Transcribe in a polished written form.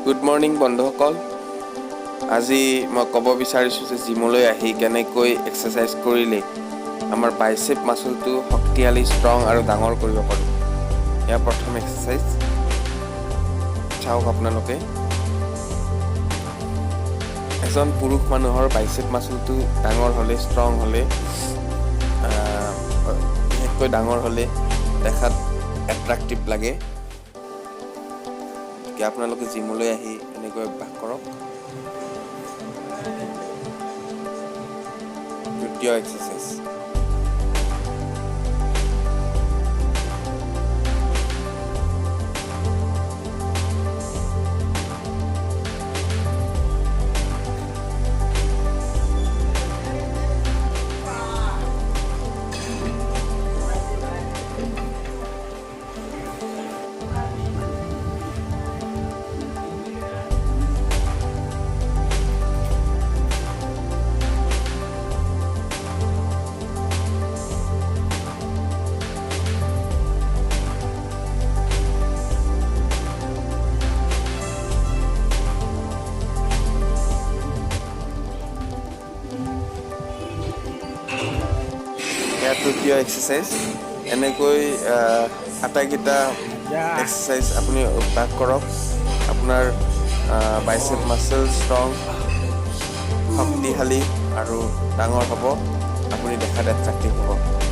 Good morning বন্ধুসকল। আজি মই ক'ব বিচাৰিছোঁ যে জিমলৈ আহি কেনেকৈ এক্সাৰচাইজ কৰিলে আমাৰ বাইচেপ মাচলটো শক্তিশালী, ষ্ট্ৰং আৰু ডাঙৰ কৰিব পাৰোঁ। ইয়াৰ প্ৰথম এক্সাৰচাইজ চাওক আপোনালোকে। এজন পুৰুষ মানুহৰ বাইচেপ মাচলটো ডাঙৰ হ'লে, ষ্ট্ৰং হ'লে, বিশেষকৈ ডাঙৰ হ'লে দেখাত এট্ৰাক্টিভ লাগে। আপোনালোকে জিমলৈ আহি এনেকৈ অভ্যাস কৰক। দ্বিতীয় এক্সাৰচাইজ, তৃতীয় এক্সাৰচাইজ। এনেকৈ আটাইকেইটা এক্সাৰচাইজ আপুনি অভ্যাস কৰক। আপোনাৰ বাইচেপ মাচল ষ্ট্ৰং, শক্তিশালী আৰু ডাঙৰ হ'ব। আপুনি দেখাত এট্ৰাক্টিভ হ'ব।